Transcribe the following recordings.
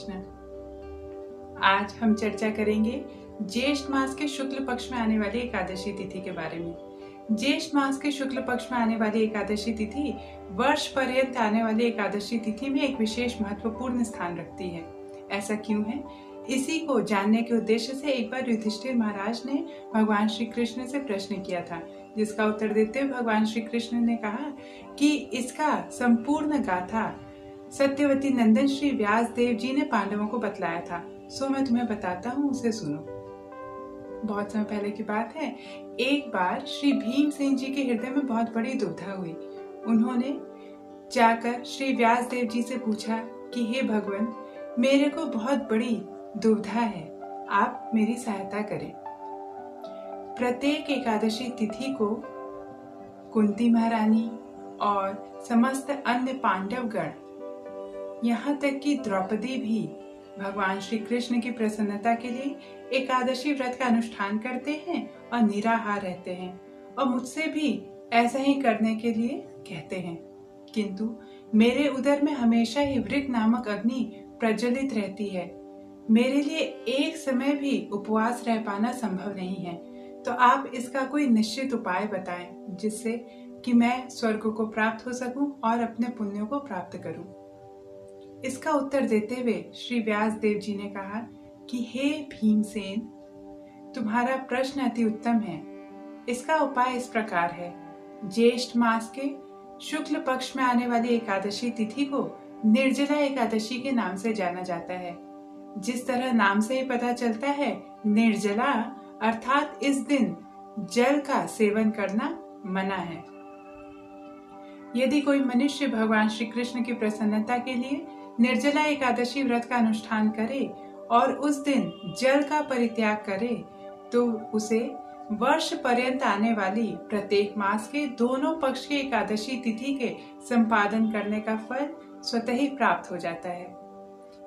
कृष्ण। आज हम चर्चा करेंगे ज्येष्ठ मास के शुक्ल पक्ष में आने वाली एकादशी तिथि के बारे में। ज्येष्ठ मास के शुक्ल पक्ष में आने वाली एकादशी तिथि वर्ष पर्यंत आने वाली एकादशी तिथि में एक विशेष महत्वपूर्ण स्थान रखती है। ऐसा क्यों है? इसी को जानने के उद्देश्य से एक बार युधिष्ठिर महाराज ने भगवान श्री कृष्ण से प्रश्न किया था, जिसका उत्तर देते हुए भगवान श्री कृष्ण ने कहा कि इसका संपूर्ण गाथा सत्यवती नंदन श्री व्यास देव जी ने पांडवों को बतलाया था। सो मैं तुम्हें बताता हूँ, उसे सुनो। बहुत समय पहले की बात है। एक बार श्री भीमसेन जी के हृदय में बहुत बड़ी दुविधा हुई। उन्होंने जाकर श्री व्यास देव जी से पूछा कि हे भगवान, मेरे को बहुत बड़ी दुविधा है, आप मेरी सहायता करें। प्रत्येक एकादशी तिथि को कुंती महारानी और समस्त अन्य पांडवगण, यहाँ तक कि द्रौपदी भी भगवान श्री कृष्ण की प्रसन्नता के लिए एकादशी व्रत का अनुष्ठान करते हैं और निराहार रहते हैं, और मुझसे भी ऐसा ही करने के लिए कहते हैं। किंतु मेरे उदर में हमेशा ही वृक नामक अग्नि प्रज्वलित रहती है। मेरे लिए एक समय भी उपवास रह पाना संभव नहीं है। तो आप इसका कोई निश्चित उपाय बताएं, जिससे कि मैं स्वर्ग को प्राप्त हो सकूं और अपने पुण्यों को प्राप्त करूं। इसका उत्तर देते हुए श्री व्यास देव जी ने कहा कि हे भीमसेन, तुम्हारा प्रश्न अति उत्तम है। इसका उपाय इस प्रकार है। ज्येष्ठ मास के शुक्ल पक्ष में आने वाली एकादशी तिथि को निर्जला एकादशी के नाम से जाना जाता है। जिस तरह नाम से ही पता चलता है, निर्जला अर्थात इस दिन जल का सेवन करना मना है। यदि कोई मनुष्य भगवान श्री कृष्ण की प्रसन्नता के लिए निर्जला एकादशी व्रत का अनुष्ठान करे और उस दिन जल का परित्याग करे, तो उसे वर्ष पर्यंत आने वाली प्रत्येक मास के दोनों पक्ष के एकादशी तिथि के संपादन करने का फल स्वतः ही प्राप्त हो जाता है।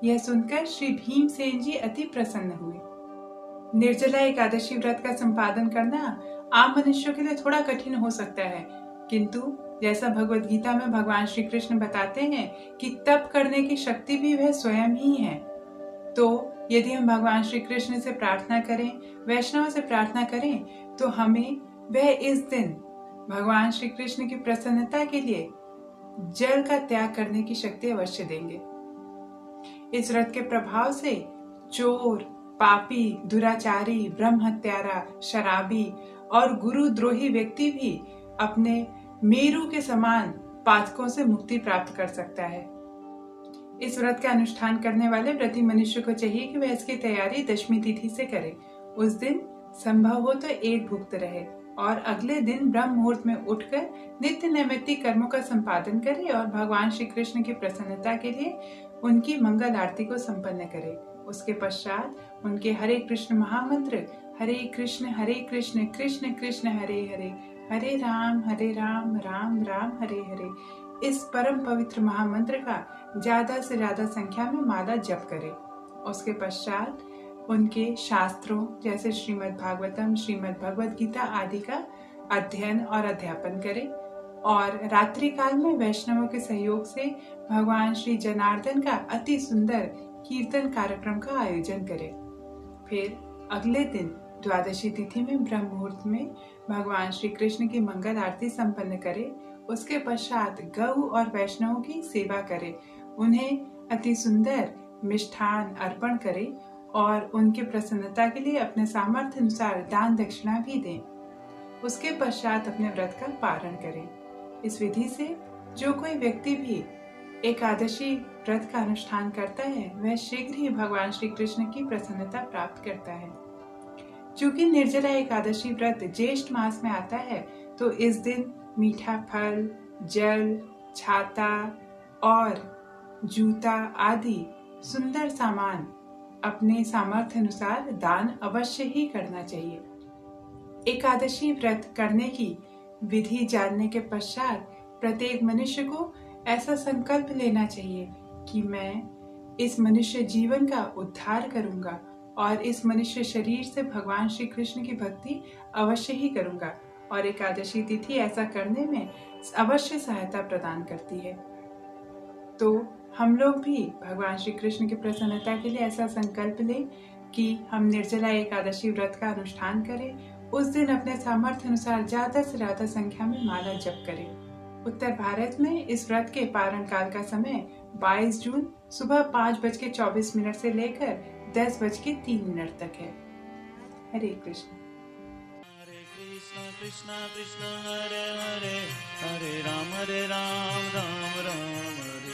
यह सुनकर श्री भीमसेन जी अति प्रसन्न हुए। निर्जला एकादशी व्रत का संपादन करना आम मनुष्यों के लिए थोड़ा कठिन हो सकता है, किंतु जैसा भगवत गीता में भगवान श्री कृष्ण बताते हैं कि तप करने की शक्ति भी वह स्वयं ही है। तो यदि हम भगवान श्री कृष्ण से प्रार्थना करें, वैष्णव से प्रार्थना करें, तो हमें वह इस दिन भगवान श्री कृष्ण की प्रसन्नता के लिए जल का त्याग करने की शक्ति अवश्य देंगे। इस व्रत के प्रभाव से चोर, पापी, दुराचारी, ब्रह्म हत्यारा, शराबी और गुरुद्रोही व्यक्ति भी अपने मेरु के समान पातकों से मुक्ति प्राप्त कर सकता है। इस व्रत का अनुष्ठान करने वाले व्रती मनुष्य को चाहिए कि वह इसकी तैयारी दशमी तिथि से करे। उस दिन संभव हो तो एक भुक्त रहे और अगले दिन ब्रह्म मुहूर्त में उठकर नित्य नैमित्तिक कर्मों का संपादन करे और भगवान श्री कृष्ण की प्रसन्नता के लिए उनकी मंगल आरती को संपन्न करे। उसके पश्चात उनके हरे कृष्ण महामंत्र हरे कृष्ण कृष्ण कृष्ण हरे हरे, हरे राम राम राम हरे हरे, इस परम पवित्र महामंत्र का ज्यादा से ज्यादा संख्या में माला जप करें। उसके पश्चात उनके शास्त्रों जैसे श्रीमद् भागवतम, श्रीमद् भगवद गीता आदि का अध्ययन और अध्यापन करें और रात्रि काल में वैष्णवों के सहयोग से भगवान श्री जनार्दन का अति सुंदर कीर्तन कार्यक्रम का आयोजन करें। फिर अगले दिन द्वादशी तिथि में ब्रह्म मुहूर्त में भगवान श्री कृष्ण की मंगल आरती संपन्न करें। उसके पश्चात गौ और वैष्णवों की सेवा करें, उन्हें अति सुंदर मिष्ठान अर्पण करें और उनकी प्रसन्नता के लिए अपने सामर्थ्य अनुसार दान दक्षिणा भी दें। उसके पश्चात अपने व्रत का पारण करें। इस विधि से जो कोई व्यक्ति भी एकादशी व्रत का अनुष्ठान करता है, वह शीघ्र ही भगवान श्री कृष्ण की प्रसन्नता प्राप्त करता है। चूंकि निर्जला एकादशी व्रत ज्येष्ठ मास में आता है, तो इस दिन मीठा फल, जल, छाता और जूता आदि सुंदर सामान अपने सामर्थ्य अनुसार दान अवश्य ही करना चाहिए। एकादशी व्रत करने की विधि जानने के पश्चात प्रत्येक मनुष्य को ऐसा संकल्प लेना चाहिए कि मैं इस मनुष्य जीवन का उद्धार करूंगा और इस मनुष्य शरीर से भगवान श्री कृष्ण की भक्ति अवश्य ही करूंगा, और एकादशी तिथि ऐसा करने में अवश्य सहायता प्रदान करती है। तो हम लोग भी भगवान श्री कृष्ण की प्रसन्नता के लिए ऐसा संकल्प लें कि हम निर्जला एकादशी व्रत का अनुष्ठान करें। उस दिन अपने सामर्थ्य अनुसार ज्यादा से ज्यादा संख्या में माला जप करें। उत्तर भारत में इस व्रत के पारण काल का समय 22 जून सुबह 5:24 से लेकर 10:03 तक है। हरे कृष्ण। कृष्ण कृष्ण हरे हरे, हरे राम राम राम, राम